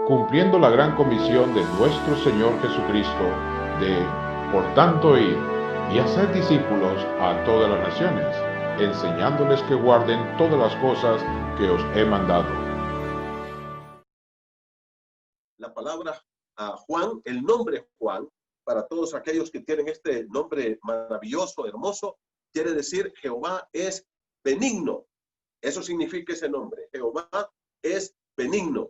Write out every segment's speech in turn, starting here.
cumpliendo la gran comisión de nuestro Señor Jesucristo de, por tanto, ir y hacer discípulos a todas las naciones, enseñándoles que guarden todas las cosas que os he mandado. La palabra Juan, el nombre Juan, para todos aquellos que tienen este nombre maravilloso, hermoso, quiere decir Jehová es benigno. Eso significa ese nombre. Jehová es benigno.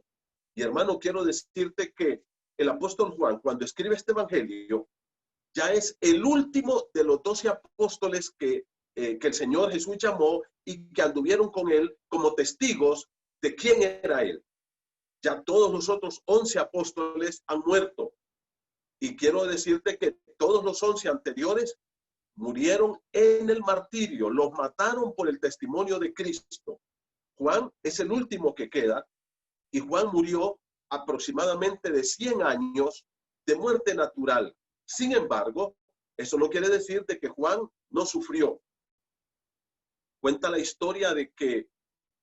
Y hermano, quiero decirte que el apóstol Juan, cuando escribe este evangelio, ya es el último de los 12 apóstoles que el Señor Jesús llamó y que anduvieron con él como testigos de quién era él. Ya todos los otros 11 apóstoles han muerto. Y quiero decirte que todos los 11 anteriores murieron en el martirio, los mataron por el testimonio de Cristo. Juan es el último que queda y Juan murió aproximadamente de 100 años de muerte natural. Sin embargo, eso no quiere decir de que Juan no sufrió. Cuenta la historia de que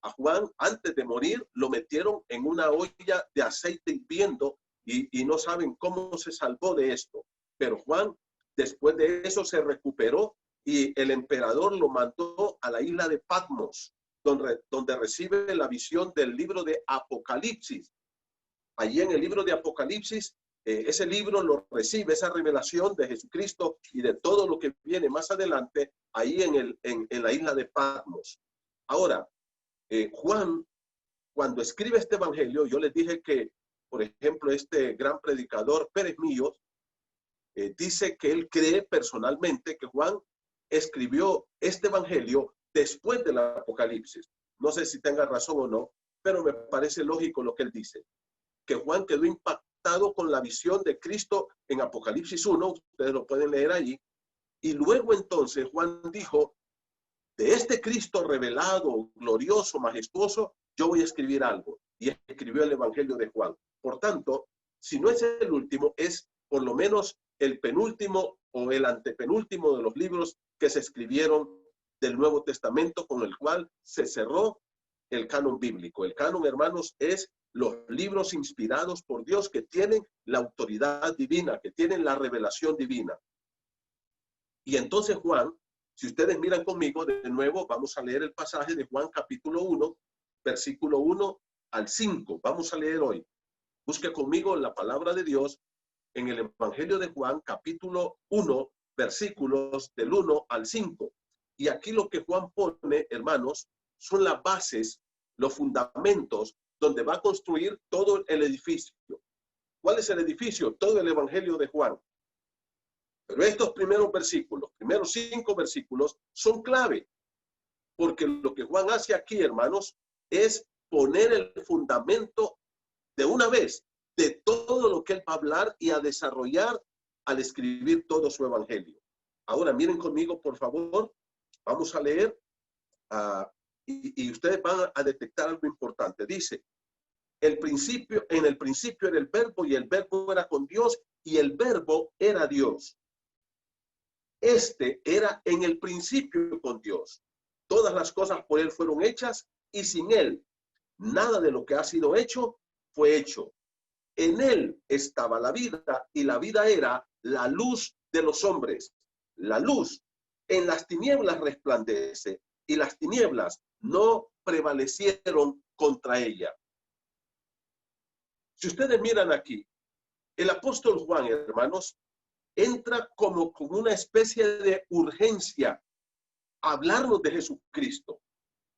a Juan, antes de morir, lo metieron en una olla de aceite hirviendo y no saben cómo se salvó de esto. Pero Juan, después de eso, se recuperó y el emperador lo mandó a la isla de Patmos, donde recibe la visión del libro de Apocalipsis. Allí en el libro de Apocalipsis, ese libro lo recibe, esa revelación de Jesucristo y de todo lo que viene más adelante, ahí en la isla de Patmos. Ahora, Juan, cuando escribe este evangelio, yo les dije que, por ejemplo, este gran predicador Pérez Millos dice que él cree personalmente que Juan escribió este evangelio después del Apocalipsis. No sé si tenga razón o no, pero me parece lógico lo que él dice. Que Juan quedó impactado con la visión de Cristo en Apocalipsis 1, ustedes lo pueden leer allí, y luego entonces Juan dijo, de este Cristo revelado, glorioso, majestuoso, yo voy a escribir algo. Y escribió el Evangelio de Juan. Por tanto, si no es el último, es por lo menos el penúltimo o el antepenúltimo de los libros que se escribieron del Nuevo Testamento, con el cual se cerró el canon bíblico. El canon, hermanos, es los libros inspirados por Dios que tienen la autoridad divina, que tienen la revelación divina. Y entonces Juan, si ustedes miran conmigo de nuevo, vamos a leer el pasaje de Juan capítulo 1, versículo 1 al 5. Vamos a leer hoy. Busque conmigo la palabra de Dios en el Evangelio de Juan capítulo 1, versículos del 1 al 5. Y aquí lo que Juan pone, hermanos, son las bases, los fundamentos donde va a construir todo el edificio. ¿Cuál es el edificio? Todo el Evangelio de Juan. Pero estos primeros 5 versículos, son clave, porque lo que Juan hace aquí, hermanos, es poner el fundamento de una vez de todo lo que él va a hablar y a desarrollar al escribir todo su evangelio. Ahora, miren conmigo, por favor, vamos a leer y ustedes van a detectar algo importante. Dice, en el principio era el verbo y el verbo era con Dios y el verbo era Dios. Este era en el principio con Dios. Todas las cosas por él fueron hechas y sin él nada de lo que ha sido hecho fue hecho. En él estaba la vida y la vida era la luz de los hombres. La luz en las tinieblas resplandece y las tinieblas no prevalecieron contra ella. Si ustedes miran aquí, el apóstol Juan, hermanos, entra como con una especie de urgencia a hablarnos de Jesucristo.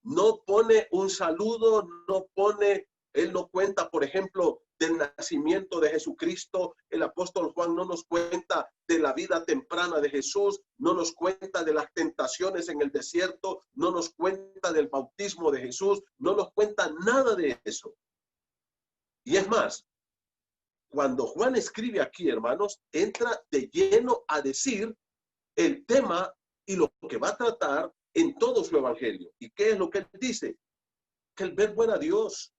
No pone un saludo, él no cuenta, por ejemplo, del nacimiento de Jesucristo. El apóstol Juan no nos cuenta de la vida temprana de Jesús, no nos cuenta de las tentaciones en el desierto, no nos cuenta del bautismo de Jesús, no nos cuenta nada de eso. Y es más, cuando Juan escribe aquí, hermanos, entra de lleno a decir el tema y lo que va a tratar en todo su evangelio. ¿Y qué es lo que él dice? Que el verbo era Dios,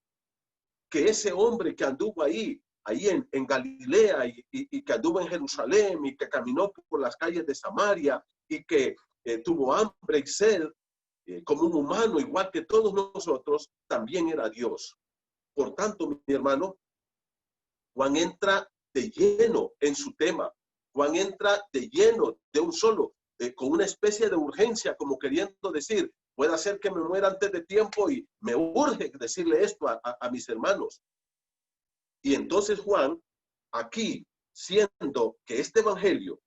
que ese hombre que anduvo ahí en Galilea y que anduvo en Jerusalén y que caminó por las calles de Samaria y que tuvo hambre y sed como un humano igual que todos nosotros, también era Dios. Por tanto, mi hermano, Juan entra de lleno en su tema. Juan entra de lleno, de un solo, con una especie de urgencia, como queriendo decir, puede ser que me muera antes de tiempo y me urge decirle esto a mis hermanos. Y entonces Juan, aquí, siendo que este evangelio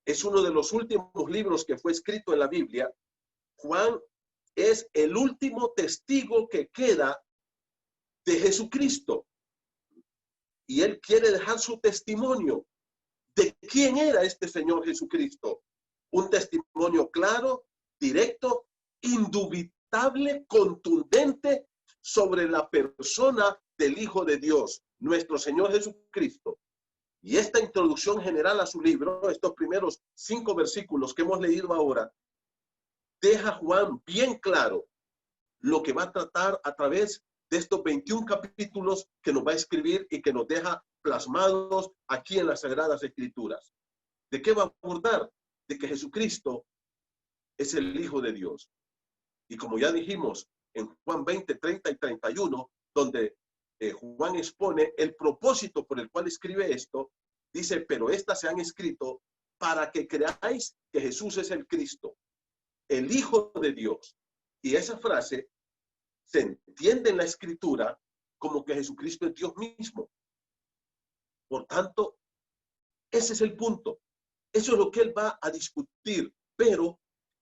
es uno de los últimos libros que fue escrito en la Biblia, Juan es el último testigo que queda de Jesucristo. Y él quiere dejar su testimonio de quién era este Señor Jesucristo. Un testimonio claro, directo, indubitable, contundente sobre la persona del Hijo de Dios, nuestro Señor Jesucristo. Y esta introducción general a su libro, estos primeros 5 versículos que hemos leído ahora, deja Juan bien claro lo que va a tratar a través de estos 21 capítulos que nos va a escribir y que nos deja plasmados aquí en las Sagradas Escrituras. ¿De qué va a abordar? De que Jesucristo es el Hijo de Dios. Y como ya dijimos en Juan 20, 30 y 31, donde Juan expone el propósito por el cual escribe esto, dice, pero estas se han escrito para que creáis que Jesús es el Cristo, el Hijo de Dios. Y esa frase se entiende en la Escritura como que Jesucristo es Dios mismo. Por tanto, ese es el punto. Eso es lo que él va a discutir. Pero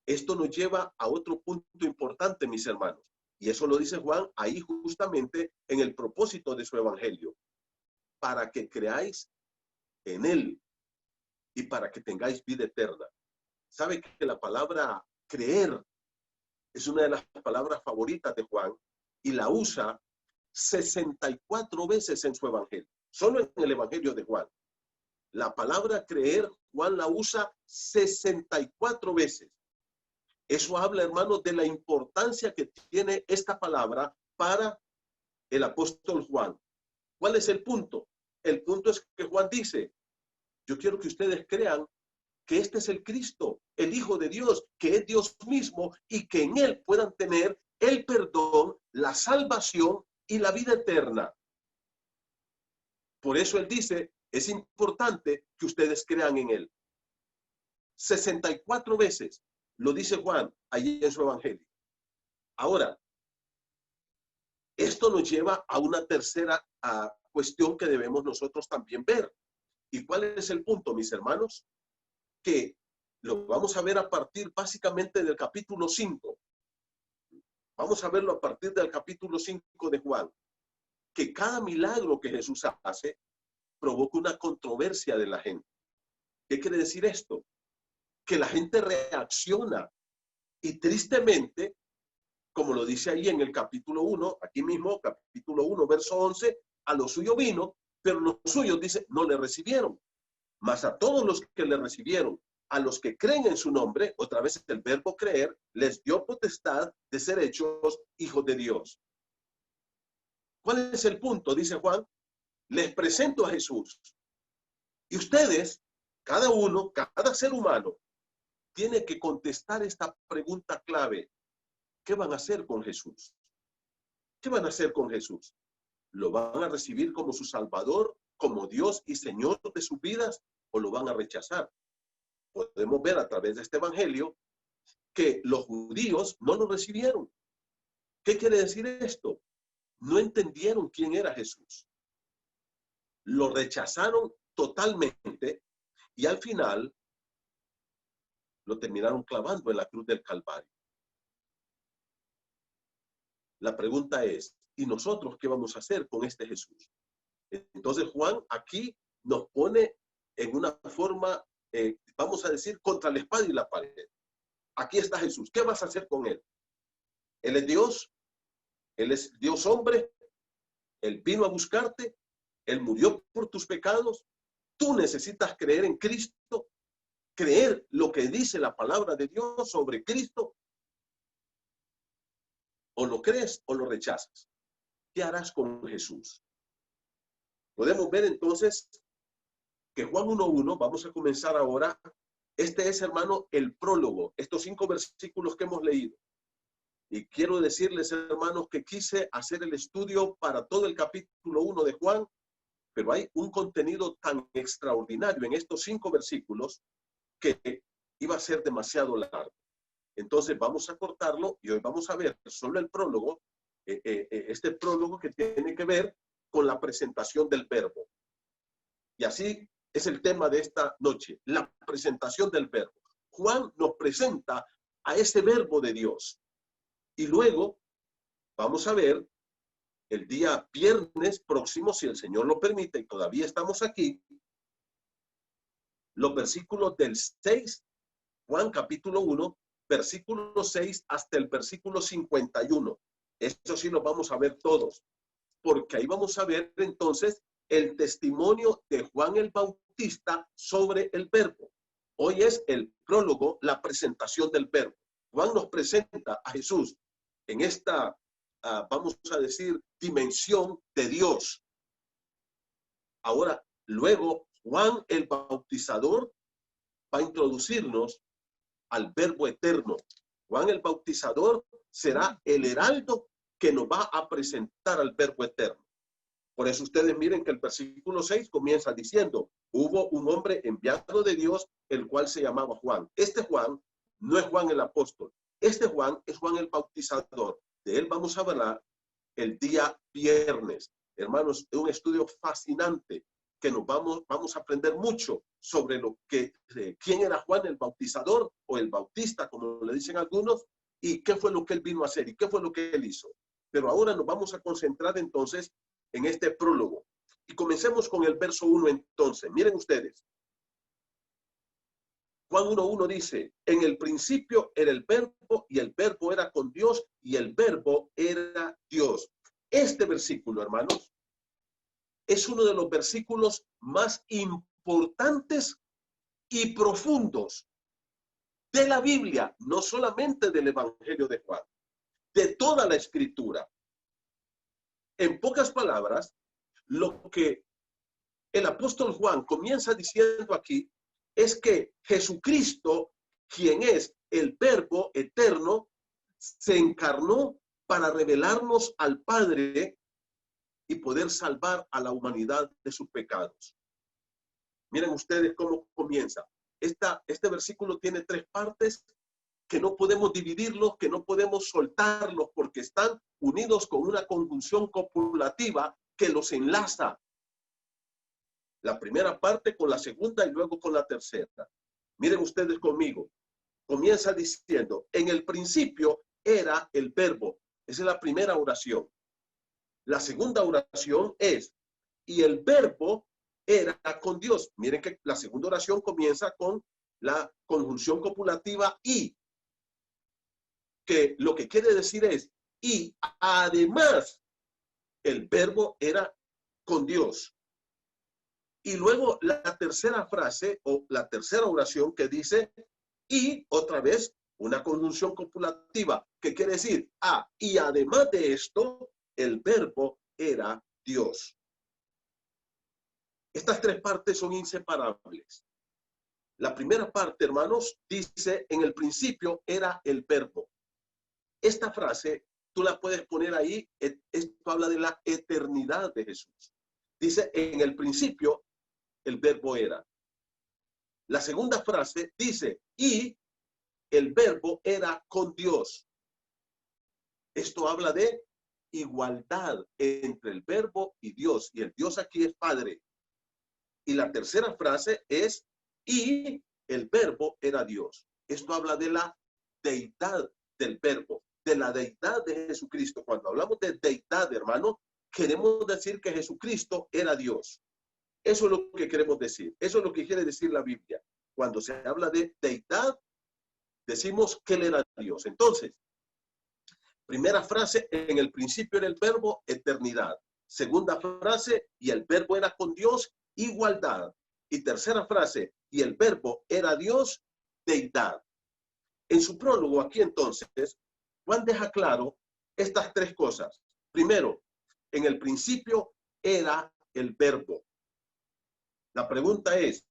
esto nos lleva a otro punto importante, mis hermanos. Y eso lo dice Juan ahí justamente en el propósito de su evangelio. Para que creáis en él y para que tengáis vida eterna. ¿Sabe que la palabra creer es una de las palabras favoritas de Juan y la usa 64 veces en su evangelio? Solo en el evangelio de Juan. La palabra creer, Juan la usa 64 veces. Eso habla, hermanos, de la importancia que tiene esta palabra para el apóstol Juan. ¿Cuál es el punto? El punto es que Juan dice, yo quiero que ustedes crean que este es el Cristo, el Hijo de Dios, que es Dios mismo y que en él puedan tener el perdón, la salvación y la vida eterna. Por eso él dice, es importante que ustedes crean en él. 64 veces lo dice Juan allí en su evangelio. Ahora, esto nos lleva a una tercera cuestión que debemos nosotros también ver. ¿Y cuál es el punto, mis hermanos? Que lo vamos a ver a partir básicamente del capítulo 5. Vamos a verlo a partir del capítulo 5 de Juan. Que cada milagro que Jesús hace provoca una controversia de la gente. ¿Qué quiere decir esto? Que la gente reacciona y tristemente, como lo dice ahí en el capítulo 1, aquí mismo, capítulo 1, verso 11, a lo suyo vino, pero los suyos, dice, no le recibieron. Mas a todos los que le recibieron, a los que creen en su nombre, otra vez el verbo creer, les dio potestad de ser hechos hijos de Dios. ¿Cuál es el punto? Dice Juan, les presento a Jesús. Y ustedes, cada uno, cada ser humano, tiene que contestar esta pregunta clave. ¿Qué van a hacer con Jesús? ¿Qué van a hacer con Jesús? ¿Lo van a recibir como su Salvador, como Dios y Señor de sus vidas, o lo van a rechazar? Podemos ver a través de este evangelio que los judíos no lo recibieron. ¿Qué quiere decir esto? No entendieron quién era Jesús. Lo rechazaron totalmente y al final lo terminaron clavando en la cruz del Calvario. La pregunta es, ¿y nosotros qué vamos a hacer con este Jesús? Entonces Juan aquí nos pone en una forma, vamos a decir, contra la espada y la pared. Aquí está Jesús. ¿Qué vas a hacer con él? Él es Dios. Él es Dios hombre. Él vino a buscarte. Él murió por tus pecados. Tú necesitas creer en Cristo. Creer lo que dice la palabra de Dios sobre Cristo. O lo crees o lo rechazas. ¿Qué harás con Jesús? Podemos ver entonces que Juan 1:1, vamos a comenzar ahora. Este es, hermano, el prólogo, estos 5 versículos que hemos leído. Y quiero decirles, hermanos, que quise hacer el estudio para todo el capítulo 1 de Juan Pero hay un contenido tan extraordinario en estos 5 versículos que iba a ser demasiado largo. Entonces vamos a cortarlo y hoy vamos a ver solo el prólogo, este prólogo que tiene que ver con la presentación del verbo. Y así es el tema de esta noche, la presentación del verbo. Juan nos presenta a ese verbo de Dios. Y luego vamos a ver el día viernes próximo, si el Señor lo permite, y todavía estamos aquí, los versículos del 6, Juan capítulo 1, versículo 6 hasta el versículo 51. Esto sí lo vamos a ver todos, porque ahí vamos a ver entonces el testimonio de Juan el Bautista sobre el verbo. Hoy es el prólogo, la presentación del verbo. Juan nos presenta a Jesús en esta, vamos a decir, dimensión de Dios. Ahora, luego, Juan el Bautizador va a introducirnos al verbo eterno. Juan el Bautizador será el heraldo que nos va a presentar al verbo eterno. Por eso ustedes miren que el versículo 6 comienza diciendo, hubo un hombre enviado de Dios, el cual se llamaba Juan. Este Juan no es Juan el apóstol. Este Juan es Juan el Bautizador. De él vamos a hablar el día viernes. Hermanos, es un estudio fascinante que nos vamos a aprender mucho sobre lo que, quién era Juan el Bautizador o el Bautista, como le dicen algunos, y qué fue lo que él vino a hacer y qué fue lo que él hizo. Pero ahora nos vamos a concentrar entonces en este prólogo. Y comencemos con el verso 1 entonces. Miren ustedes. Juan 1:1 dice, en el principio era el verbo y el verbo era con Dios y el verbo era Dios. Este versículo, hermanos, es uno de los versículos más importantes y profundos de la Biblia, no solamente del Evangelio de Juan, de toda la Escritura. En pocas palabras, lo que el apóstol Juan comienza diciendo aquí es que Jesucristo, quien es el Verbo eterno, se encarnó para revelarnos al Padre y poder salvar a la humanidad de sus pecados. Miren ustedes cómo comienza. Este versículo tiene 3 partes que no podemos dividirlos, que no podemos soltarlos porque están unidos con una conjunción copulativa que los enlaza. La primera parte con la segunda y luego con la tercera. Miren ustedes conmigo. Comienza diciendo, en el principio era el verbo. Esa es la primera oración. La segunda oración es, y el verbo era con Dios. Miren que la segunda oración comienza con la conjunción copulativa y, que lo que quiere decir es, y además el verbo era con Dios. Y luego la tercera frase o la tercera oración que dice, y otra vez una conjunción copulativa, que quiere decir, y además de esto, el verbo era Dios. Estas 3 partes son inseparables. La primera parte, hermanos, dice, en el principio era el verbo. Esta frase, tú la puedes poner ahí, esto habla de la eternidad de Jesús. Dice, en el principio, el verbo era. La segunda frase dice, y el verbo era con Dios. Esto habla de igualdad entre el verbo y Dios. Y el Dios aquí es Padre. Y la tercera frase es, y el verbo era Dios. Esto habla de la deidad del verbo, de la deidad de Jesucristo. Cuando hablamos de deidad, hermano, queremos decir que Jesucristo era Dios. Eso es lo que queremos decir. Eso es lo que quiere decir la Biblia. Cuando se habla de deidad, decimos que él era Dios. Entonces, primera frase, en el principio era el verbo, eternidad. Segunda frase, y el verbo era con Dios, igualdad. Y tercera frase, y el verbo era Dios, deidad. En su prólogo aquí entonces, Juan deja claro estas 3 cosas. Primero, en el principio era el verbo. La pregunta es,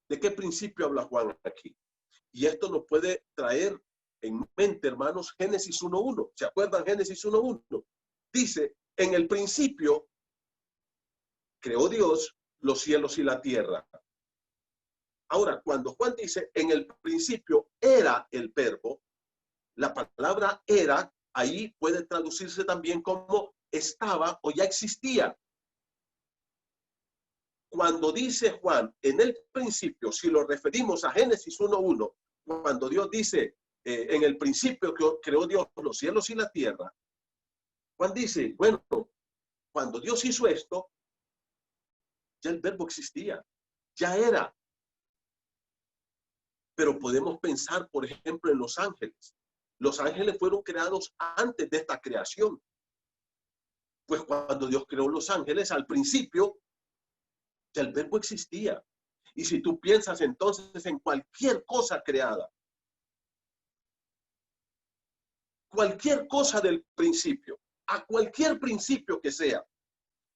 ¿de qué principio habla Juan aquí? Y esto nos puede traer en mente, hermanos, Génesis 1:1. ¿Se acuerdan Génesis 1:1? Dice, en el principio creó Dios los cielos y la tierra. Ahora, cuando Juan dice, en el principio era el verbo, la palabra era, ahí puede traducirse también como estaba o ya existía. Cuando dice Juan, en el principio, si lo referimos a Génesis 1:1, cuando Dios dice, en el principio creó Dios los cielos y la tierra, Juan dice, bueno, cuando Dios hizo esto, ya el verbo existía, ya era. Pero podemos pensar, por ejemplo, en los ángeles. Los ángeles fueron creados antes de esta creación. Pues cuando Dios creó los ángeles, al principio, ya el verbo existía. Y si tú piensas entonces en cualquier cosa creada, cualquier cosa del principio, a cualquier principio que sea,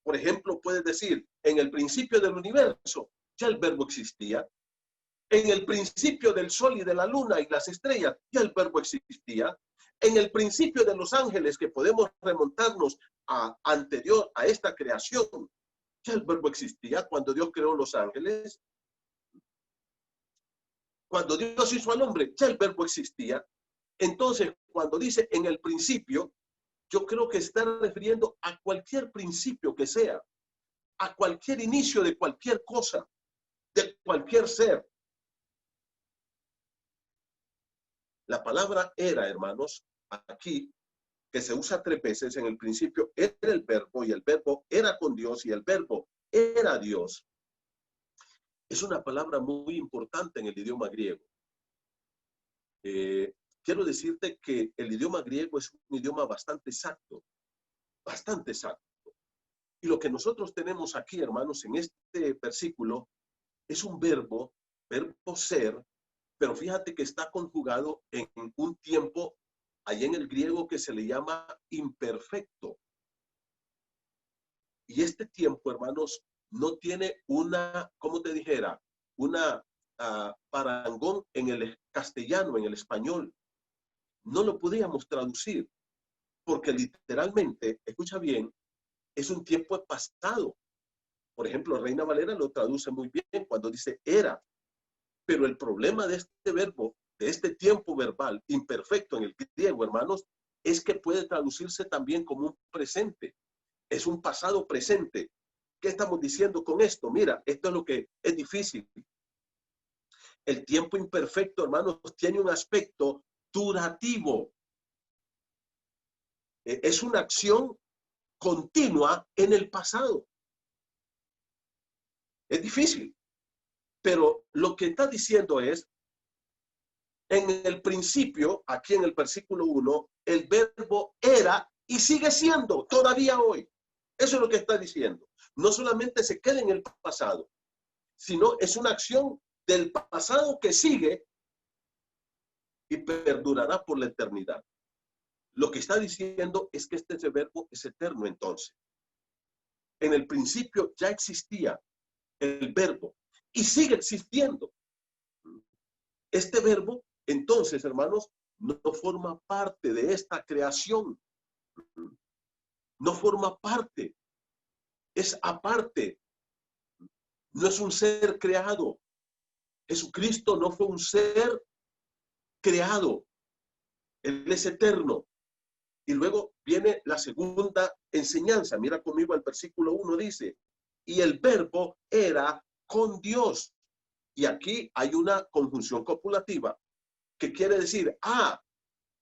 por ejemplo, puedes decir, en el principio del universo, ya el verbo existía. En el principio del sol y de la luna y las estrellas, ya el verbo existía. En el principio de los ángeles, que podemos remontarnos anterior a esta creación, ya el verbo existía cuando Dios creó los ángeles. Cuando Dios hizo al hombre, ya el verbo existía. Entonces, cuando dice en el principio, yo creo que está refiriendo a cualquier principio que sea, a cualquier inicio de cualquier cosa, de cualquier ser. La palabra era, hermanos, aquí, que se usa 3 veces, en el principio era el verbo, y el verbo era con Dios, y el verbo era Dios. Es una palabra muy importante en el idioma griego. Quiero decirte que el idioma griego es un idioma bastante exacto, bastante exacto. Y lo que nosotros tenemos aquí, hermanos, en este versículo, es un verbo ser, pero fíjate que está conjugado en un tiempo, allá en el griego, que se le llama imperfecto. Y este tiempo, hermanos, no tiene una, ¿cómo te dijera? Una parangón en el castellano, en el español. No lo podíamos traducir, porque literalmente, escucha bien, es un tiempo pasado. Por ejemplo, Reina Valera lo traduce muy bien cuando dice era. Pero el problema de este verbo, de este tiempo verbal imperfecto en el griego, hermanos, es que puede traducirse también como un presente. Es un pasado presente. ¿Qué estamos diciendo con esto? Mira, esto es lo que es difícil. El tiempo imperfecto, hermanos, tiene un aspecto durativo. Es una acción continua en el pasado. Es difícil. Pero lo que está diciendo es, en el principio, aquí en el versículo 1, el verbo era y sigue siendo todavía hoy. Eso es lo que está diciendo. No solamente se queda en el pasado, sino es una acción del pasado que sigue y perdurará por la eternidad. Lo que está diciendo es que este verbo es eterno entonces. En el principio ya existía el verbo y sigue existiendo. Este verbo, entonces, hermanos, no forma parte de esta creación. No forma parte. Es aparte. No es un ser creado. Jesucristo no fue un ser creado. Él es eterno. Y luego viene la segunda enseñanza. Mira conmigo el versículo 1 dice, y el verbo era con Dios. Y aquí hay una conjunción copulativa que quiere decir,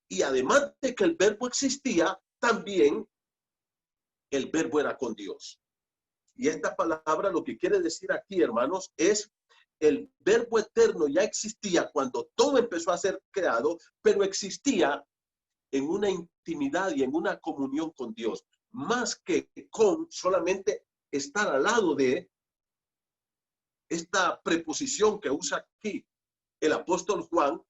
y además de que el verbo existía, también el verbo era con Dios. Y esta palabra lo que quiere decir aquí, hermanos, es el verbo eterno ya existía cuando todo empezó a ser creado, pero existía en una intimidad y en una comunión con Dios, más que con solamente estar al lado de esta preposición que usa aquí el apóstol Juan,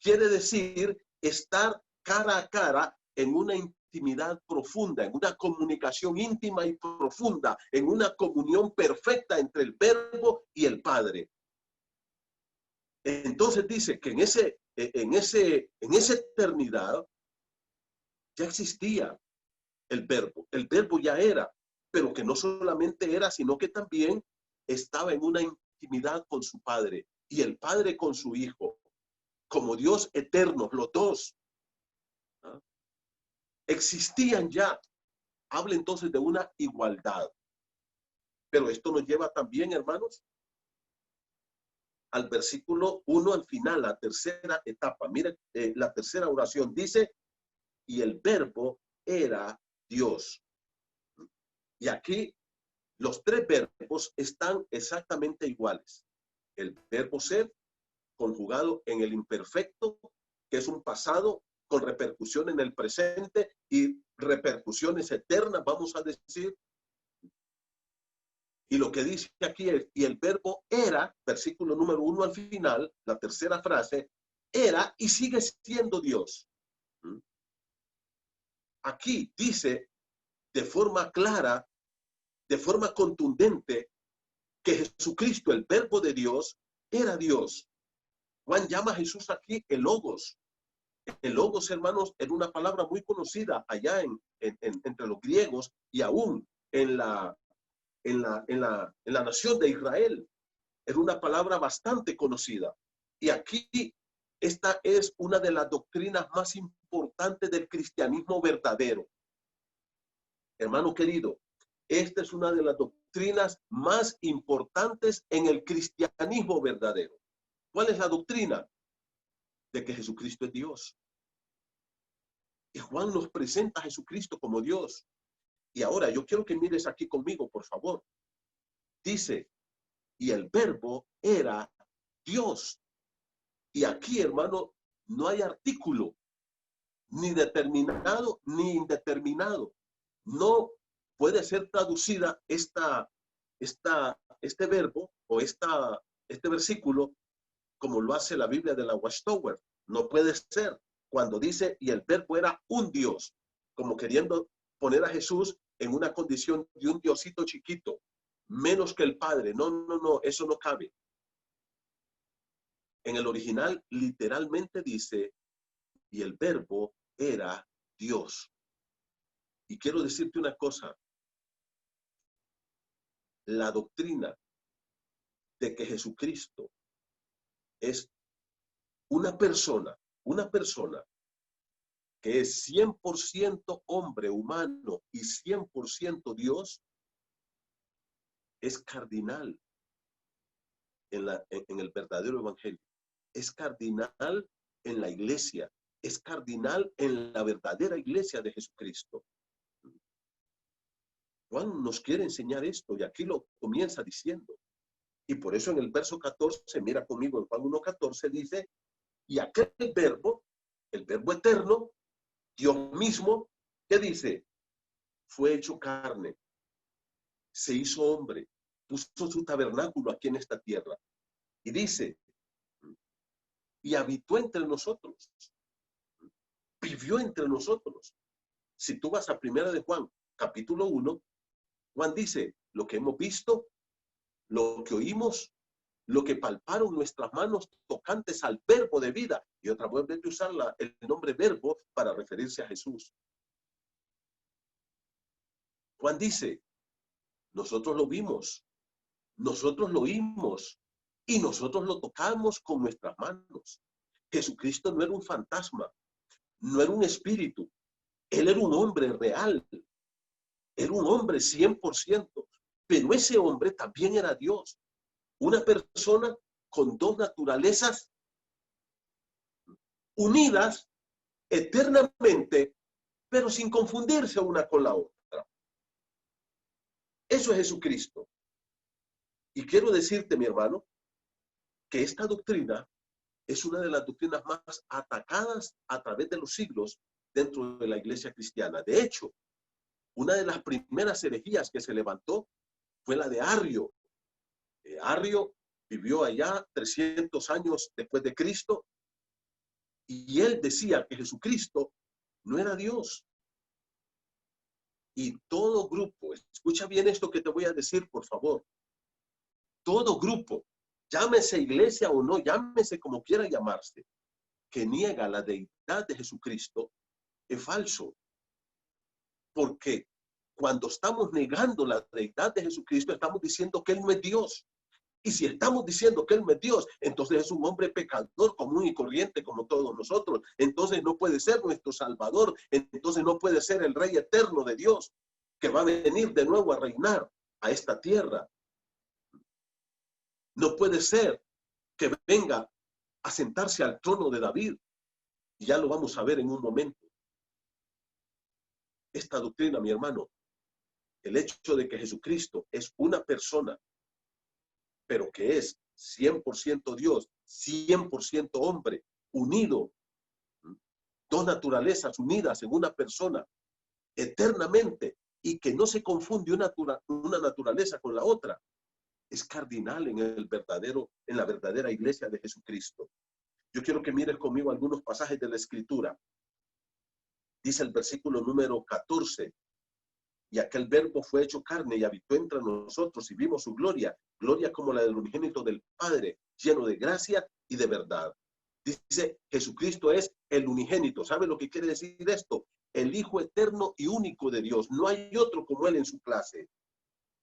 quiere decir estar cara a cara en una intimidad profunda, en una comunicación íntima y profunda, en una comunión perfecta entre el Verbo y el Padre. Entonces dice que en esa eternidad ya existía el verbo ya era. pero que no solamente era, sino que también estaba en una intimidad con su Padre y el Padre con su Hijo, como Dios eterno, los dos. ¿Ah? Existían ya. Habla entonces de una igualdad. Pero esto nos lleva también, hermanos, al versículo 1 al final, la tercera etapa. Miren, la tercera oración dice, y el verbo era Dios. Y aquí los tres verbos están exactamente iguales. El verbo ser, conjugado en el imperfecto, que es un pasado con repercusión en el presente y repercusiones eternas, vamos a decir. Y lo que dice aquí es, y el verbo era, versículo número 1 al final, la tercera frase, era y sigue siendo Dios. Aquí dice de forma clara, de forma contundente, que Jesucristo, el verbo de Dios, era Dios. Juan llama a Jesús aquí el Logos. El Logos, hermanos, era una palabra muy conocida allá entre los griegos y aún en la nación de Israel. Era una palabra bastante conocida. Y aquí esta es una de las doctrinas más importantes del cristianismo verdadero. Hermano querido, esta es una de las doctrinas más importantes en el cristianismo verdadero. ¿Cuál es la doctrina? De que Jesucristo es Dios. Y Juan nos presenta a Jesucristo como Dios. Y ahora yo quiero que mires aquí conmigo, por favor. Dice, y el verbo era Dios. Y aquí, hermano, no hay artículo, ni determinado ni indeterminado. No puede ser traducida este verbo o este versículo como lo hace la Biblia de la Watchtower. No puede ser cuando dice, y el verbo era un Dios, como queriendo poner a Jesús en una condición de un diosito chiquito, menos que el Padre. No, no, no, eso no cabe. En el original literalmente dice, y el verbo era Dios. Y quiero decirte una cosa, la doctrina de que Jesucristo es una persona que es 100% hombre humano y 100% Dios, es cardinal en el verdadero evangelio. Es cardinal en la iglesia. Es cardinal en la verdadera iglesia de Jesucristo. Juan nos quiere enseñar esto y aquí lo comienza diciendo. Y por eso en el verso 14, mira conmigo en Juan 1:14, dice, y aquel verbo, el verbo eterno, Dios mismo, ¿qué dice? Fue hecho carne, se hizo hombre, puso su tabernáculo aquí en esta tierra. Y dice, y habitó entre nosotros, vivió entre nosotros. Si tú vas a 1 de Juan, capítulo 1, Juan dice, lo que hemos visto, lo que oímos, lo que palparon nuestras manos tocantes al verbo de vida. Y otra vez de usar el nombre verbo para referirse a Jesús. Juan dice, nosotros lo vimos, nosotros lo oímos y nosotros lo tocamos con nuestras manos. Jesucristo no era un fantasma, no era un espíritu. Él era un hombre real. Era un hombre 100%. Pero ese hombre también era Dios. Una persona con dos naturalezas unidas eternamente, pero sin confundirse una con la otra. Eso es Jesucristo. Y quiero decirte, mi hermano, que esta doctrina es una de las doctrinas más atacadas a través de los siglos dentro de la iglesia cristiana. De hecho, una de las primeras herejías que se levantó fue la de Arrio. Arrio vivió allá 300 años después de Cristo y él decía que Jesucristo no era Dios. Y todo grupo, escucha bien esto que te voy a decir, por favor. Todo grupo, llámese iglesia o no, llámese como quiera llamarse, que niega la deidad de Jesucristo, es falso. ¿Por qué? cuando estamos negando la deidad de Jesucristo, estamos diciendo que Él no es Dios. Y si estamos diciendo que Él no es Dios, entonces es un hombre pecador común y corriente como todos nosotros. Entonces no puede ser nuestro Salvador. Entonces no puede ser el Rey eterno de Dios que va a venir de nuevo a reinar a esta tierra. No puede ser que venga a sentarse al trono de David. Y ya lo vamos a ver en un momento. Esta doctrina, mi hermano, el hecho de que Jesucristo es una persona, pero que es 100% Dios, 100% hombre, unido, dos naturalezas unidas en una persona, eternamente, y que no se confunde una naturaleza con la otra, es cardinal en la verdadera iglesia de Jesucristo. Yo quiero que mires conmigo algunos pasajes de la Escritura. Dice el versículo número 14, y aquel verbo fue hecho carne y habitó entre nosotros y vimos su gloria, gloria como la del unigénito del Padre, lleno de gracia y de verdad. Dice, Jesucristo es el unigénito. ¿Sabe lo que quiere decir esto? El Hijo eterno y único de Dios. No hay otro como Él en su clase.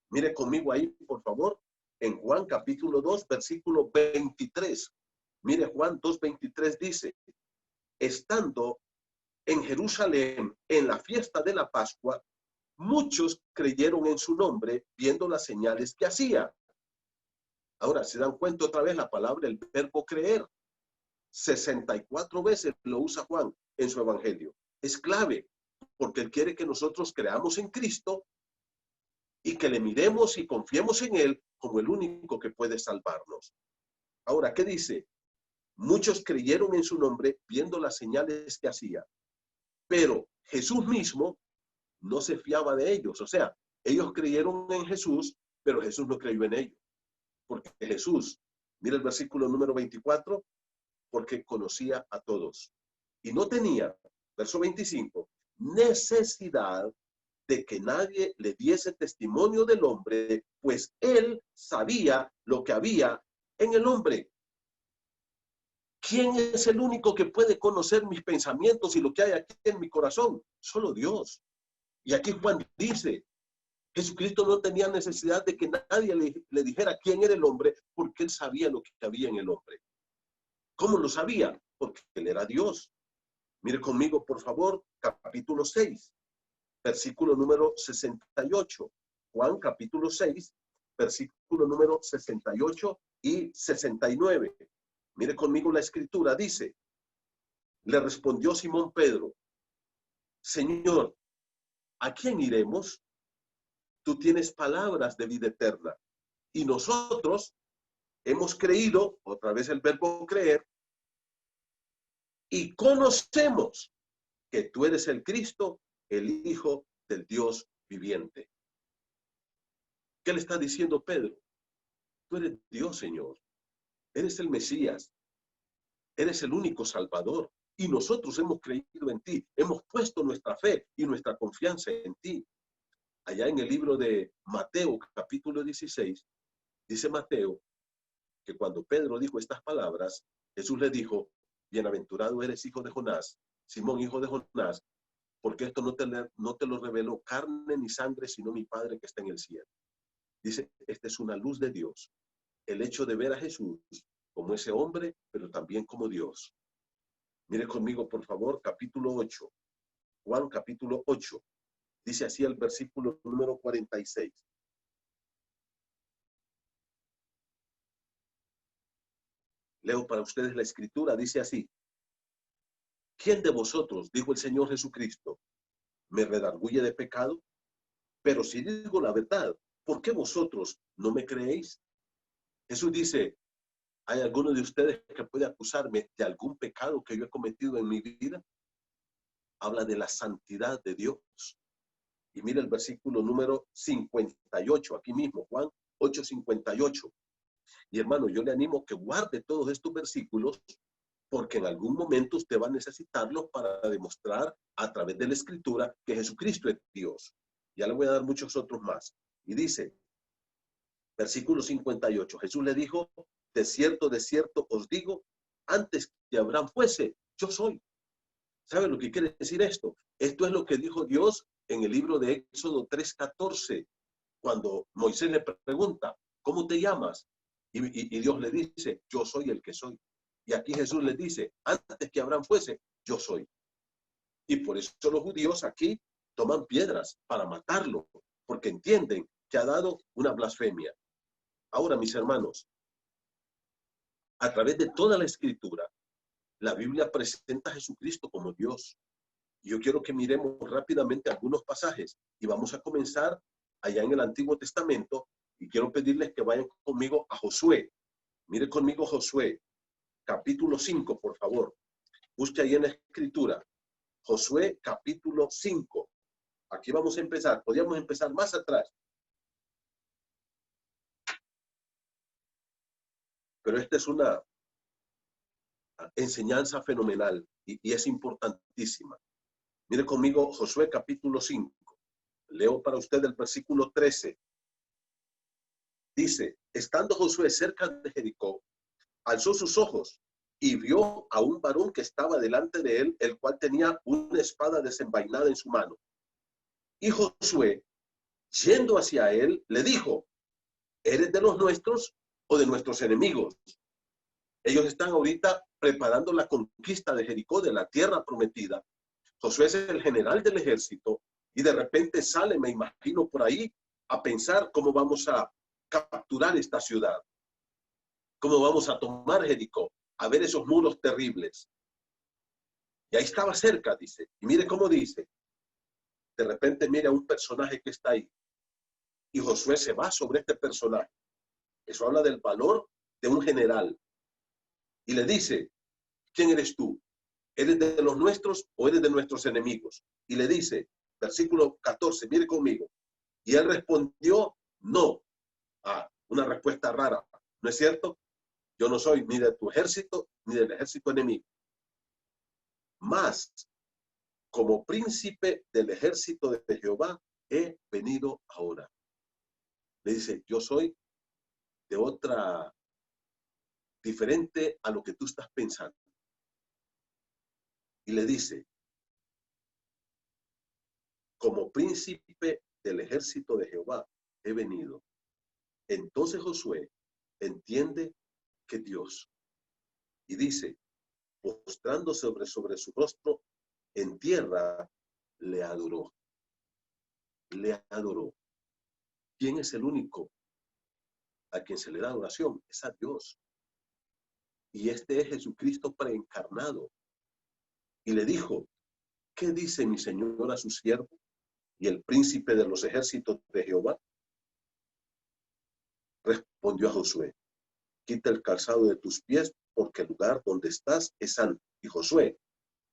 Mire conmigo ahí, por favor, en Juan capítulo 2, versículo 23. Mire, Juan 2:23 dice, estando en Jerusalén en la fiesta de la Pascua, muchos creyeron en su nombre viendo las señales que hacía. Ahora, ¿se dan cuenta otra vez la palabra, el verbo creer? 64 veces lo usa Juan en su evangelio. Es clave, porque Él quiere que nosotros creamos en Cristo y que le miremos y confiemos en Él como el único que puede salvarnos. Ahora, ¿qué dice? Muchos creyeron en su nombre viendo las señales que hacía. Pero Jesús mismo no se fiaba de ellos. O sea, ellos creyeron en Jesús, pero Jesús no creyó en ellos. Porque Jesús, mira el versículo número 24, porque conocía a todos. Y no tenía, verso 25, necesidad de que nadie le diese testimonio del hombre, pues él sabía lo que había en el hombre. ¿Quién es el único que puede conocer mis pensamientos y lo que hay aquí en mi corazón? Solo Dios. Y aquí Juan dice, Jesucristo no tenía necesidad de que nadie le dijera quién era el hombre, porque Él sabía lo que había en el hombre. ¿Cómo lo sabía? Porque Él era Dios. Mire conmigo, por favor, capítulo 6, versículo número 68. Juan, capítulo 6, versículo número 68 y 69. Mire conmigo la escritura, dice, le respondió Simón Pedro, Señor, ¿a quién iremos? Tú tienes palabras de vida eterna. Y nosotros hemos creído, otra vez el verbo creer, y conocemos que tú eres el Cristo, el Hijo del Dios viviente. ¿Qué le está diciendo Pedro? Tú eres Dios, Señor. Eres el Mesías. Eres el único Salvador. Y nosotros hemos creído en ti. Hemos puesto nuestra fe y nuestra confianza en ti. Allá en el libro de Mateo, capítulo 16, dice Mateo que cuando Pedro dijo estas palabras, Jesús le dijo, bienaventurado eres, hijo de Jonás, Simón, hijo de Jonás, porque esto no te lo reveló carne ni sangre, sino mi Padre que está en el cielo. Dice, esta es una luz de Dios. El hecho de ver a Jesús como ese hombre, pero también como Dios. Mire conmigo, por favor, capítulo 8. Juan, capítulo 8. Dice así el versículo número 46. Leo para ustedes la escritura, dice así. ¿Quién de vosotros, dijo el Señor Jesucristo, me redarguye de pecado? Pero si digo la verdad, ¿por qué vosotros no me creéis? Jesús dice, ¿hay alguno de ustedes que puede acusarme de algún pecado que yo he cometido en mi vida? Habla de la santidad de Dios. Y mira el versículo número 58, aquí mismo, Juan 8:58. Y hermano, yo le animo que guarde todos estos versículos, porque en algún momento usted va a necesitarlos para demostrar a través de la Escritura que Jesucristo es Dios. Ya le voy a dar muchos otros más. Y dice, versículo 58, Jesús le dijo, de cierto os digo, antes que Abraham fuese, yo soy. ¿Sabe lo que quiere decir esto? Esto es lo que dijo Dios en el libro de Éxodo 3:14, cuando Moisés le pregunta, ¿cómo te llamas? Y Dios le dice, yo soy el que soy. Y aquí Jesús le dice, antes que Abraham fuese, yo soy. Y por eso los judíos aquí toman piedras para matarlo, porque entienden que ha dado una blasfemia. Ahora, mis hermanos, a través de toda la escritura, la Biblia presenta a Jesucristo como Dios. Yo quiero que miremos rápidamente algunos pasajes y vamos a comenzar allá en el Antiguo Testamento y quiero pedirles que vayan conmigo a Josué. Mire conmigo Josué, capítulo 5, por favor. Busque ahí en la escritura. Josué, capítulo 5. Aquí vamos a empezar. Podríamos empezar más atrás. Pero esta es una enseñanza fenomenal y es importantísima. Mire conmigo Josué capítulo 5. Leo para usted el versículo 13. Dice, estando Josué cerca de Jericó, alzó sus ojos y vio a un varón que estaba delante de él, el cual tenía una espada desenvainada en su mano. Y Josué, yendo hacia él, le dijo, ¿eres de los nuestros o de nuestros enemigos? Ellos están ahorita preparando la conquista de Jericó, de la tierra prometida. Josué es el general del ejército y de repente sale, me imagino, por ahí a pensar cómo vamos a capturar esta ciudad, cómo vamos a tomar Jericó, a ver esos muros terribles. Y ahí estaba cerca, dice. Y mire cómo dice. De repente mira un personaje que está ahí. Y Josué se va sobre este personaje. Eso habla del valor de un general. Y le dice, ¿quién eres tú? ¿Eres de los nuestros o eres de nuestros enemigos? Y le dice, versículo 14, mire conmigo. Y él respondió, no. Una respuesta rara, ¿no es cierto? Yo no soy ni de tu ejército ni del ejército enemigo. Mas, como príncipe del ejército de Jehová, he venido ahora. Le dice, yo soy de otra, diferente a lo que tú estás pensando. Y le dice, como príncipe del ejército de Jehová, he venido. Entonces Josué entiende que Dios, y dice, postrándose sobre su rostro en tierra, le adoró. Le adoró. ¿Quién es el único a quien se le da adoración? Es a Dios. Y este es Jesucristo preencarnado. Y le dijo, ¿qué dice mi Señor a su siervo y el príncipe de los ejércitos de Jehová? Respondió a Josué, quita el calzado de tus pies, porque el lugar donde estás es santo. Y Josué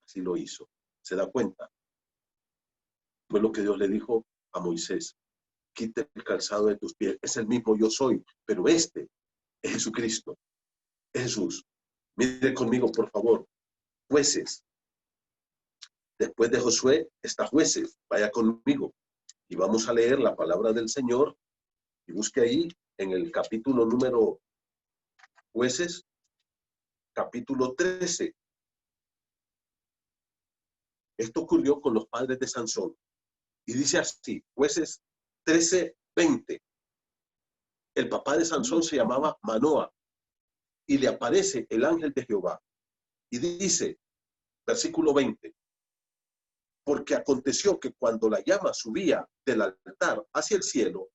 así lo hizo. ¿Se da cuenta? Fue lo que Dios le dijo a Moisés. Quita el calzado de tus pies. Es el mismo yo soy, pero este es Jesucristo. Es Jesús. Mire conmigo, por favor. Jueces. Después de Josué está Jueces. Vaya conmigo. Y vamos a leer la palabra del Señor. Y busque ahí en el capítulo número Jueces, capítulo 13. Esto ocurrió con los padres de Sansón. Y dice así, Jueces 13:20. El papá de Sansón se llamaba Manoa. Y le aparece el ángel de Jehová. Y dice, versículo 20. Porque aconteció que cuando la llama subía del altar hacia el cielo,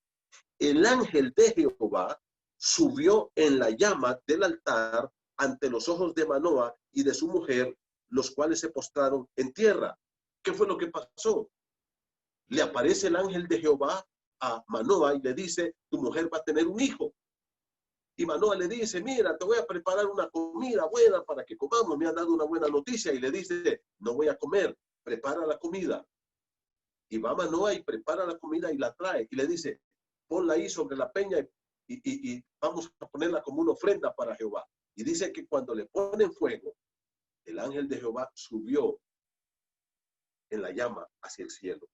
el ángel de Jehová subió en la llama del altar ante los ojos de Manoa y de su mujer, los cuales se postraron en tierra. ¿Qué fue lo que pasó? Le aparece el ángel de Jehová a Manoa y le dice, tu mujer va a tener un hijo. Y Manoa le dice, mira, te voy a preparar una comida buena para que comamos. Me han dado una buena noticia. Y le dice, no voy a comer, prepara la comida. Y va Manoa y prepara la comida y la trae. Y le dice, ponla ahí sobre la peña y vamos a ponerla como una ofrenda para Jehová. Y dice que cuando le ponen fuego, el ángel de Jehová subió en la llama hacia el cielo.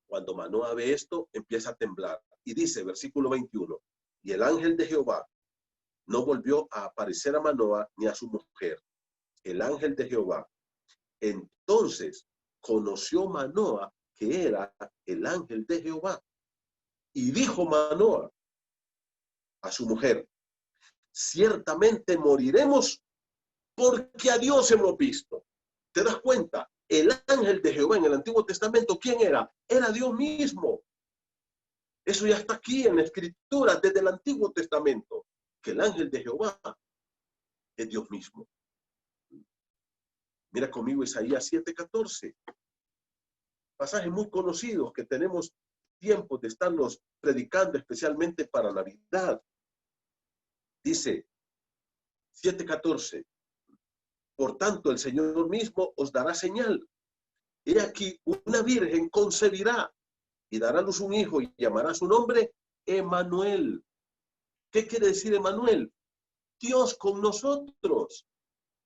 Cuando Manoa ve esto, empieza a temblar. Y dice, versículo 21, y el ángel de Jehová no volvió a aparecer a Manoa ni a su mujer. El ángel de Jehová. Entonces conoció Manoa que era el ángel de Jehová. Y dijo Manoah a su mujer: ciertamente moriremos porque a Dios hemos visto. ¿Te das cuenta? El ángel de Jehová en el Antiguo Testamento, ¿quién era? Era Dios mismo. Eso ya está aquí en la Escritura desde el Antiguo Testamento, que el ángel de Jehová es Dios mismo. Mira conmigo Isaías 7:14. Pasajes muy conocidos que tenemos tiempo de estarlos predicando, especialmente para Navidad. Dice 7:14. Por tanto, el Señor mismo os dará señal. He aquí, una virgen concebirá y dará a luz un hijo y llamará su nombre Emmanuel. ¿Qué quiere decir Emmanuel? Dios con nosotros.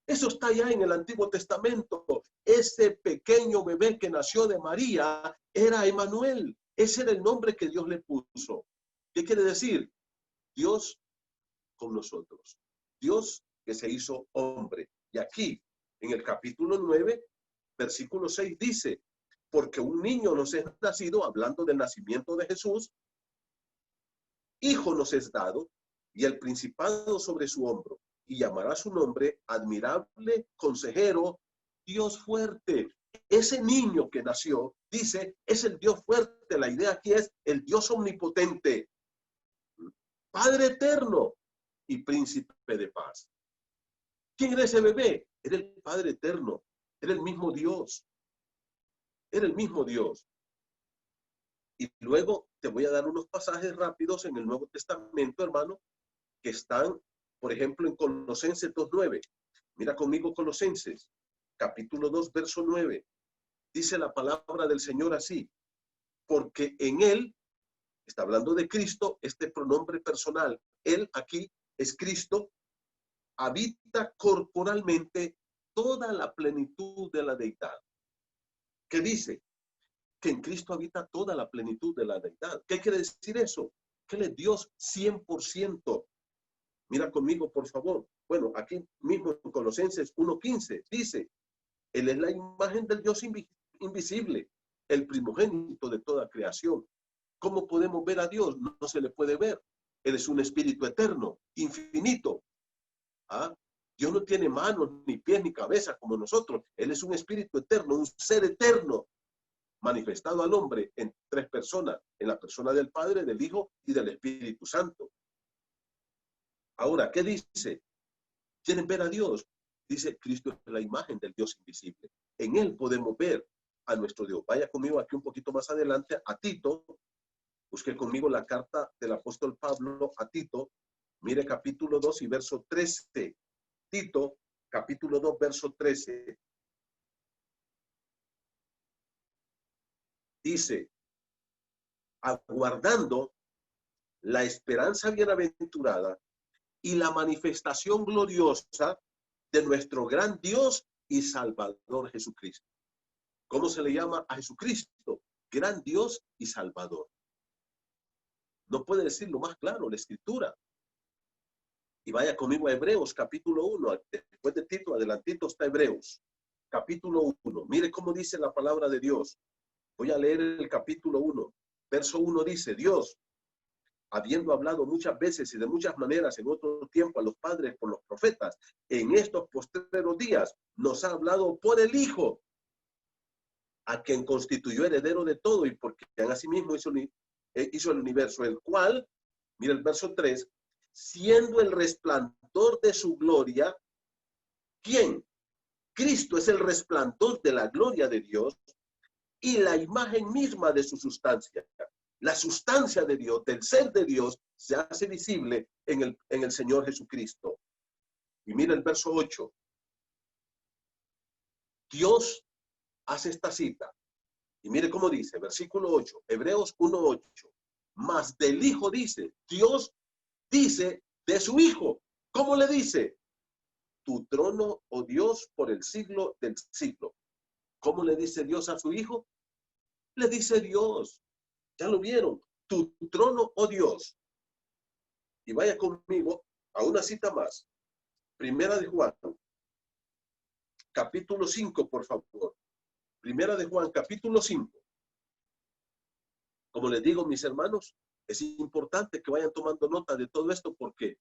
Eso está ya en el Antiguo Testamento. Ese pequeño bebé que nació de María era Emmanuel. Ese era el nombre que Dios le puso. ¿Qué quiere decir? Dios con nosotros. Dios que se hizo hombre. Y aquí, en el capítulo 9, versículo 6 dice: porque un niño nos es nacido, hablando del nacimiento de Jesús, hijo nos es dado, y el principado sobre su hombro, y llamará su nombre admirable, consejero, Dios fuerte. Ese niño que nació, dice, es el Dios fuerte. La idea aquí es el Dios omnipotente, Padre eterno y príncipe de paz. ¿Quién era ese bebé? Era el Padre eterno, era el mismo Dios. Era el mismo Dios. Y luego te voy a dar unos pasajes rápidos en el Nuevo Testamento, hermano, que están, por ejemplo, en Colosenses 2:9. Mira conmigo Colosenses, capítulo 2, verso 9. Dice la palabra del Señor así: porque en Él, está hablando de Cristo, este pronombre personal, Él aquí es Cristo, habita corporalmente toda la plenitud de la deidad. ¿Qué dice? Que en Cristo habita toda la plenitud de la deidad. ¿Qué quiere decir eso? Que Él es Dios 100%. Mira conmigo, por favor. Bueno, aquí mismo en Colosenses 1:15 dice: Él es la imagen del Dios invisible, el primogénito de toda creación. ¿Cómo podemos ver a Dios? No se le puede ver. Él es un espíritu eterno, infinito. ¿Ah? Dios no tiene manos, ni pies, ni cabeza como nosotros. Él es un espíritu eterno, un ser eterno, manifestado al hombre en tres personas, en la persona del Padre, del Hijo y del Espíritu Santo. Ahora, ¿qué dice? ¿Quieren ver a Dios? Dice, Cristo es la imagen del Dios invisible. En Él podemos ver a nuestro Dios. Vaya conmigo aquí un poquito más adelante a Tito. Busque conmigo la carta del apóstol Pablo a Tito. Mire capítulo 2 y verso 13. Tito, capítulo 2, verso 13. Dice: aguardando la esperanza bienaventurada y la manifestación gloriosa de nuestro gran Dios y Salvador Jesucristo. ¿Cómo se le llama a Jesucristo? Gran Dios y Salvador. No puede decirlo más claro la Escritura. Y vaya conmigo a Hebreos, capítulo 1. Después de Tito, adelantito está Hebreos, capítulo 1. Mire cómo dice la palabra de Dios. Voy a leer el capítulo 1. Verso 1 dice: Dios, habiendo hablado muchas veces y de muchas maneras en otro tiempo a los padres por los profetas, en estos postreros días nos ha hablado por el Hijo, a quien constituyó heredero de todo y porque asimismo hizo el universo, el cual, mira el verso 3, siendo el resplandor de su gloria, ¿quién? Cristo es el resplandor de la gloria de Dios y la imagen misma de su sustancia. La sustancia de Dios, del ser de Dios, se hace visible en el Señor Jesucristo. Y mira el verso 8. Dios hace esta cita. Y mire cómo dice, versículo 8, Hebreos 1:8. Mas del Hijo dice, Dios dice de su Hijo. ¿Cómo le dice? Tu trono, oh Dios, por el siglo del siglo. ¿Cómo le dice Dios a su Hijo? Le dice Dios. Ya lo vieron. Tu trono, oh Dios. Y vaya conmigo a una cita más. Primera de Juan, capítulo 5, por favor. Primera de Juan, capítulo 5. Como les digo, mis hermanos, es importante que vayan tomando nota de todo esto porque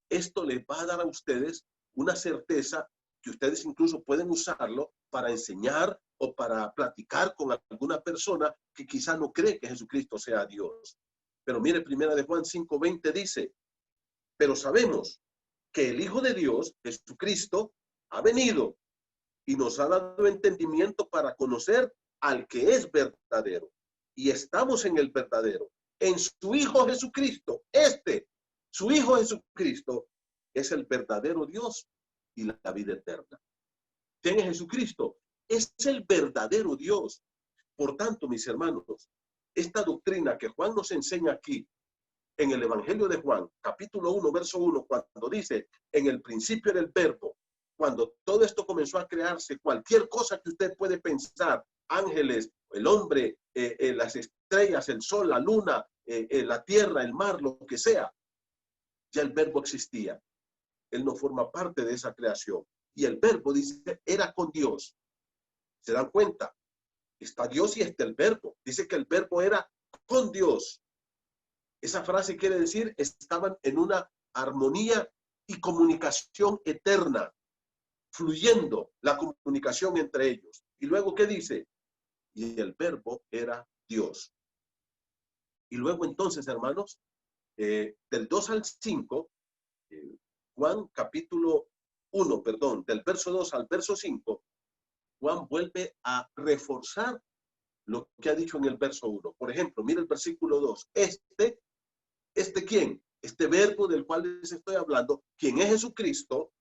esto les va a dar a ustedes una certeza que ustedes incluso pueden usarlo para enseñar o para platicar con alguna persona que quizá no cree que Jesucristo sea Dios. Pero mire, primera de Juan 5:20 dice, pero sabemos que el Hijo de Dios, Jesucristo, ha venido y nos ha dado entendimiento para conocer al que es verdadero. Y estamos en el verdadero, en su Hijo Jesucristo. Su Hijo Jesucristo, es el verdadero Dios y la vida eterna. ¿Quién es Jesucristo? Es el verdadero Dios. Por tanto, mis hermanos, esta doctrina que Juan nos enseña aquí, en el Evangelio de Juan, capítulo 1, verso 1, cuando dice, en el principio era el verbo, cuando todo esto comenzó a crearse, cualquier cosa que usted puede pensar, ángeles, el hombre, las estrellas, el sol, la luna, la tierra, el mar, lo que sea, ya el verbo existía. Él no forma parte de esa creación. Y el verbo, dice, era con Dios. ¿Se dan cuenta? Está Dios y está el verbo. Dice que el verbo era con Dios. Esa frase quiere decir, estaban en una armonía y comunicación eterna, fluyendo la comunicación entre ellos. Y luego, ¿qué dice? Y el verbo era Dios. Y luego entonces, hermanos, del 2 al 5, Juan capítulo 1, perdón, del verso 2 al verso 5, Juan vuelve a reforzar lo que ha dicho en el verso 1. Por ejemplo, mira el versículo 2. ¿Quién? Este verbo del cual les estoy hablando, quien es Jesucristo,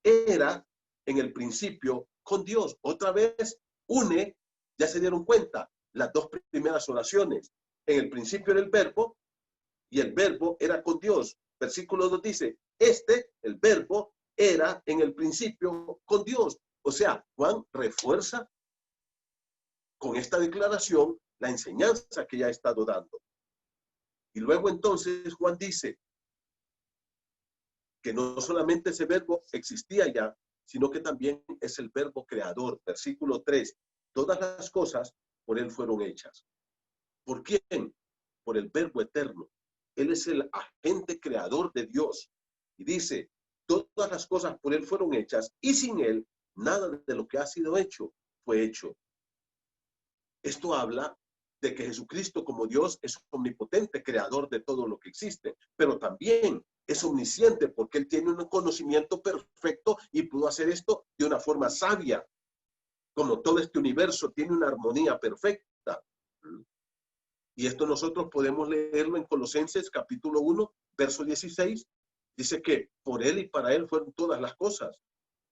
era en el principio con Dios. Otra vez une, ya se dieron cuenta, las dos primeras oraciones. En el principio era el verbo y el verbo era con Dios. Versículo 2 dice, el verbo, era en el principio con Dios. O sea, Juan refuerza con esta declaración la enseñanza que ya ha estado dando. Y luego entonces Juan dice que no solamente ese verbo existía ya, sino que también es el verbo creador. Versículo 3, todas las cosas por él fueron hechas. ¿Por quién? Por el verbo eterno. Él es el agente creador de Dios. Y dice, todas las cosas por él fueron hechas y sin él nada de lo que ha sido hecho fue hecho. Esto habla de que Jesucristo como Dios es omnipotente, creador de todo lo que existe, pero también es omnisciente porque él tiene un conocimiento perfecto y pudo hacer esto de una forma sabia, como todo este universo tiene una armonía perfecta. Y esto nosotros podemos leerlo en Colosenses capítulo 1, verso 16. Dice que por él y para él fueron todas las cosas.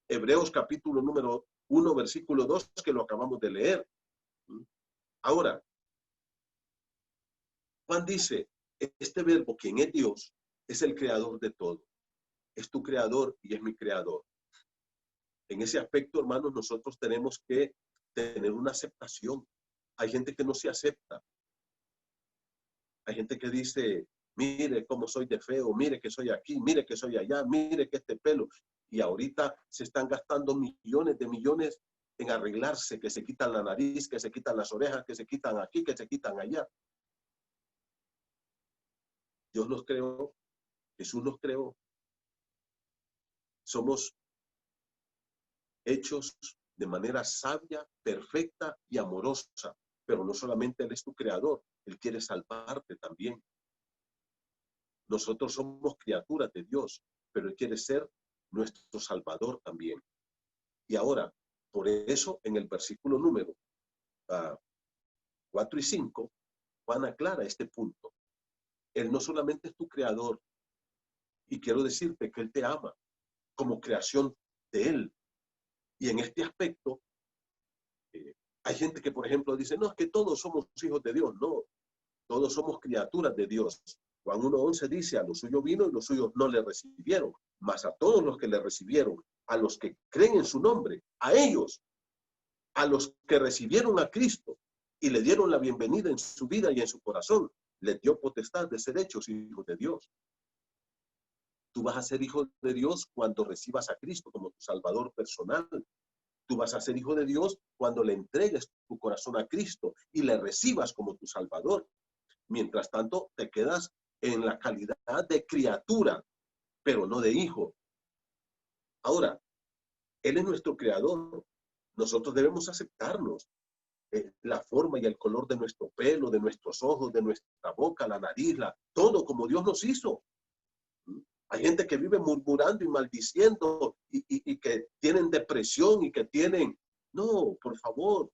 Hebreos capítulo número 1, versículo 2, que lo acabamos de leer. Ahora, Juan dice, este verbo, quien es Dios, es el creador de todo. Es tu creador y es mi creador. En ese aspecto, hermanos, nosotros tenemos que tener una aceptación. Hay gente que no se acepta. Hay gente que dice, mire cómo soy de feo, mire que soy aquí, mire que soy allá, mire que este pelo. Y ahorita se están gastando millones de millones en arreglarse, que se quitan la nariz, que se quitan las orejas, que se quitan aquí, que se quitan allá. Dios nos creó, Jesús nos creó. Somos hechos de manera sabia, perfecta y amorosa. Pero no solamente Él es tu creador, Él quiere salvarte también. Nosotros somos criaturas de Dios, pero Él quiere ser nuestro Salvador también. Y ahora, por eso, en el versículo número 4 y 5, Juan aclara este punto. Él no solamente es tu creador, y quiero decirte que Él te ama como creación de Él. Y en este aspecto, hay gente que, por ejemplo, dice, no, es que todos somos hijos de Dios. No, todos somos criaturas de Dios. Juan 1:11 dice, a los suyos vino y los suyos no le recibieron, mas a todos los que le recibieron, a los que creen en su nombre, a ellos, a los que recibieron a Cristo y le dieron la bienvenida en su vida y en su corazón, les dio potestad de ser hechos hijos de Dios. Tú vas a ser hijo de Dios cuando recibas a Cristo como tu Salvador personal. Tú vas a ser hijo de Dios cuando le entregues tu corazón a Cristo y le recibas como tu Salvador. Mientras tanto, te quedas en la calidad de criatura, pero no de hijo. Ahora, Él es nuestro creador. Nosotros debemos aceptarnos. La forma y el color de nuestro pelo, de nuestros ojos, de nuestra boca, la nariz, todo como Dios nos hizo. Hay gente que vive murmurando y maldiciendo y que tienen depresión y que tienen... No, por favor,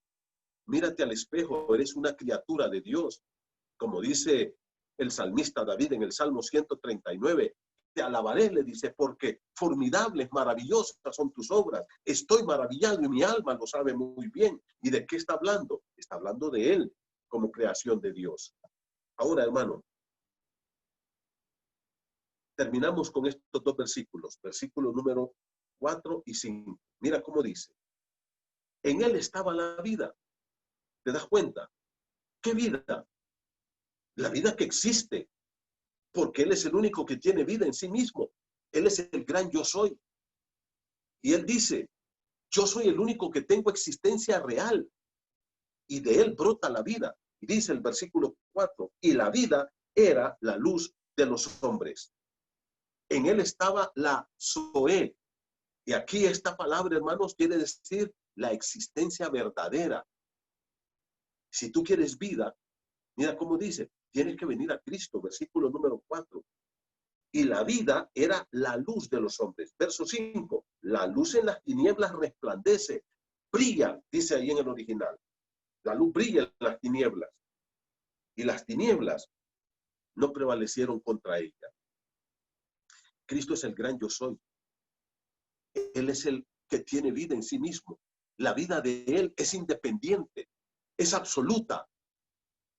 mírate al espejo, eres una criatura de Dios. Como dice el salmista David en el Salmo 139, te alabaré, le dice, porque formidables, maravillosas son tus obras. Estoy maravillado y mi alma lo sabe muy bien. ¿Y de qué está hablando? Está hablando de Él como creación de Dios. Ahora, hermano, terminamos con estos dos versículos, versículos número 4 y 5. Mira cómo dice. En Él estaba la vida. ¿Te das cuenta? ¿Qué vida? La vida que existe, porque Él es el único que tiene vida en sí mismo. Él es el gran yo soy. Y Él dice, yo soy el único que tengo existencia real. Y de Él brota la vida. Y dice el versículo 4, y la vida era la luz de los hombres. En Él estaba la Zoé. Y aquí esta palabra, hermanos, quiere decir la existencia verdadera. Si tú quieres vida, mira cómo dice, tienes que venir a Cristo, versículo número 4. Y la vida era la luz de los hombres. Verso 5, la luz en las tinieblas resplandece, brilla, dice ahí en el original. La luz brilla en las tinieblas. Y las tinieblas no prevalecieron contra ella. Cristo es el gran yo soy. Él es el que tiene vida en sí mismo. La vida de Él es independiente, es absoluta.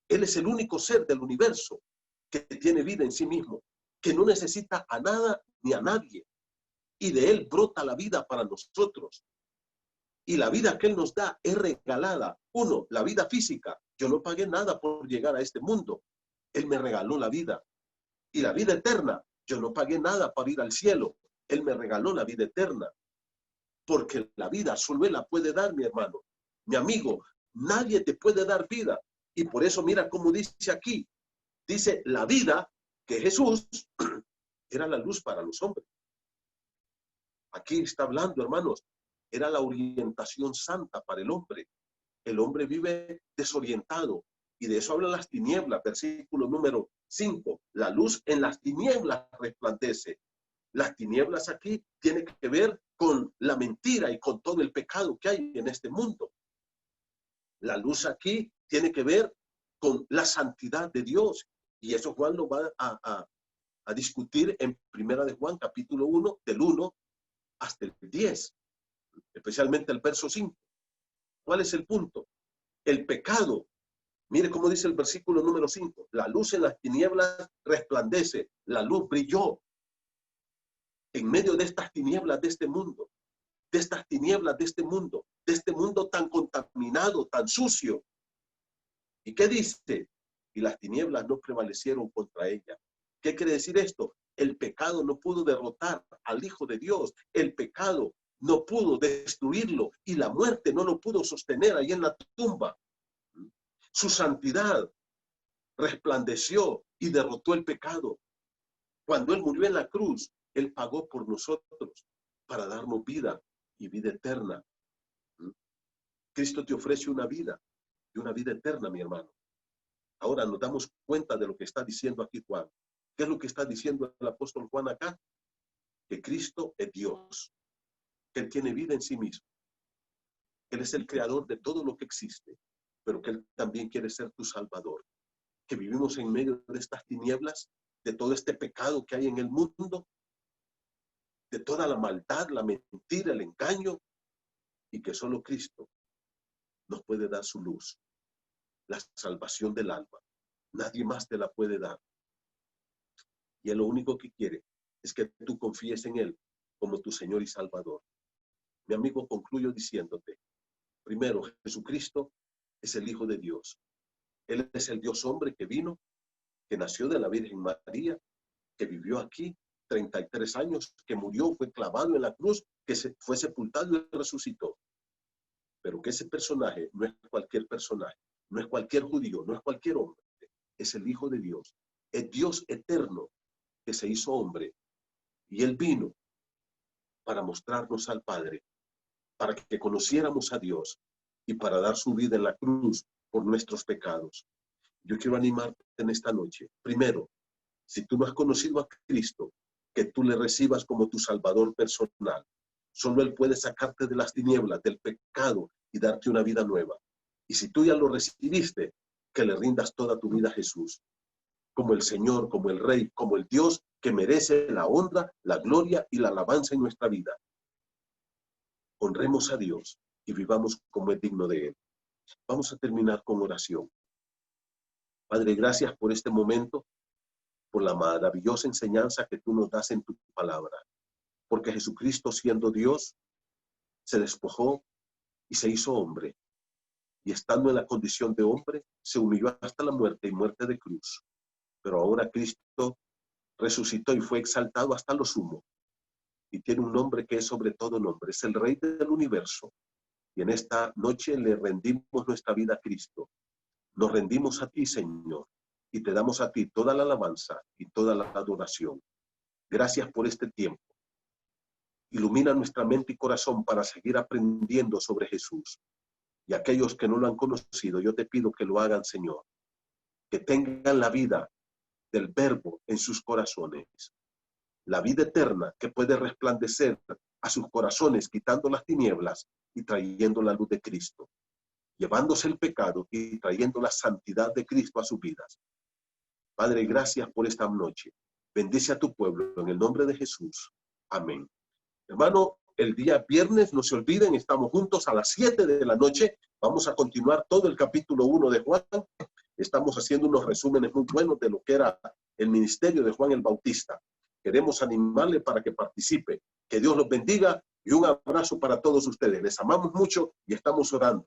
Él es el único ser del universo que tiene vida en sí mismo, que no necesita a nada ni a nadie. Y de Él brota la vida para nosotros. Y la vida que Él nos da es regalada. Uno, la vida física. Yo no pagué nada por llegar a este mundo. Él me regaló la vida. Y la vida eterna. Yo no pagué nada para ir al cielo. Él me regaló la vida eterna. Porque la vida solo Él la puede dar, mi hermano. Mi amigo, nadie te puede dar vida. Y por eso mira cómo dice aquí. Dice la vida que Jesús era la luz para los hombres. Aquí está hablando, hermanos, era la orientación santa para el hombre. El hombre vive desorientado y de eso hablan las tinieblas, versículo número 5. La luz en las tinieblas resplandece. Las tinieblas aquí tienen que ver con la mentira y con todo el pecado que hay en este mundo. La luz aquí tiene que ver con la santidad de Dios. Y eso Juan lo va a discutir en Primera de Juan, capítulo 1, del 1 hasta el 10, especialmente el verso 5. ¿Cuál es el punto? El pecado. Mire cómo dice el versículo número 5. La luz en las tinieblas resplandece. La luz brilló en medio de estas tinieblas de este mundo. De estas tinieblas de este mundo tan contaminado, tan sucio. ¿Y qué dice? Y las tinieblas no prevalecieron contra ella. ¿Qué quiere decir esto? El pecado no pudo derrotar al Hijo de Dios. El pecado no pudo destruirlo y la muerte no lo pudo sostener ahí en la tumba. Su santidad resplandeció y derrotó el pecado. Cuando Él murió en la cruz, Él pagó por nosotros para darnos vida y vida eterna. Cristo te ofrece una vida y una vida eterna, mi hermano. Ahora nos damos cuenta de lo que está diciendo aquí Juan. ¿Qué es lo que está diciendo el apóstol Juan acá? Que Cristo es Dios, que Él tiene vida en sí mismo. Él es el creador de todo lo que existe, pero que Él también quiere ser tu salvador. Que vivimos en medio de estas tinieblas, de todo este pecado que hay en el mundo, de toda la maldad, la mentira, el engaño, y que solo Cristo nos puede dar su luz, la salvación del alma. Nadie más te la puede dar. Y Él lo único que quiere es que tú confíes en Él como tu Señor y Salvador. Mi amigo, concluyo diciéndote, primero, Jesucristo es el Hijo de Dios. Él es el Dios hombre que vino, que nació de la Virgen María, que vivió aquí 33 años, que murió, fue clavado en la cruz, que fue sepultado y resucitó. Pero que ese personaje no es cualquier personaje, no es cualquier judío, no es cualquier hombre. es el Hijo de Dios, es Dios eterno que se hizo hombre. Y Él vino para mostrarnos al Padre, para que conociéramos a Dios y para dar su vida en la cruz por nuestros pecados. Yo quiero animarte en esta noche. Primero, si tú no has conocido a Cristo, que tú le recibas como tu Salvador personal. Solo Él puede sacarte de las tinieblas, del pecado y darte una vida nueva. Y si tú ya lo recibiste, que le rindas toda tu vida a Jesús, como el Señor, como el Rey, como el Dios que merece la honra, la gloria y la alabanza en nuestra vida. Honremos a Dios y vivamos como es digno de Él. Vamos a terminar con oración. Padre, gracias por este momento, por la maravillosa enseñanza que tú nos das en tu palabra. Porque Jesucristo, siendo Dios, se despojó y se hizo hombre. Y estando en la condición de hombre, se humilló hasta la muerte y muerte de cruz. Pero ahora Cristo resucitó y fue exaltado hasta lo sumo. Y tiene un nombre que es sobre todo nombre. Es el Rey del universo. Y en esta noche le rendimos nuestra vida a Cristo. Nos rendimos a ti, Señor. Y te damos a ti toda la alabanza y toda la adoración. Gracias por este tiempo. Ilumina nuestra mente y corazón para seguir aprendiendo sobre Jesús. Y aquellos que no lo han conocido, yo te pido que lo hagan, Señor. Que tengan la vida del Verbo en sus corazones. La vida eterna que puede resplandecer a sus corazones, quitando las tinieblas y trayendo la luz de Cristo. Llevándose el pecado y trayendo la santidad de Cristo a sus vidas. Padre, gracias por esta noche. Bendice a tu pueblo en el nombre de Jesús. Amén. Hermano, el día viernes, no se olviden, estamos juntos a las 7 de la noche. Vamos a continuar todo el capítulo 1 de Juan. Estamos haciendo unos resúmenes muy buenos de lo que era el ministerio de Juan el Bautista. Queremos animarle para que participe. Que Dios los bendiga y un abrazo para todos ustedes. Les amamos mucho y estamos orando.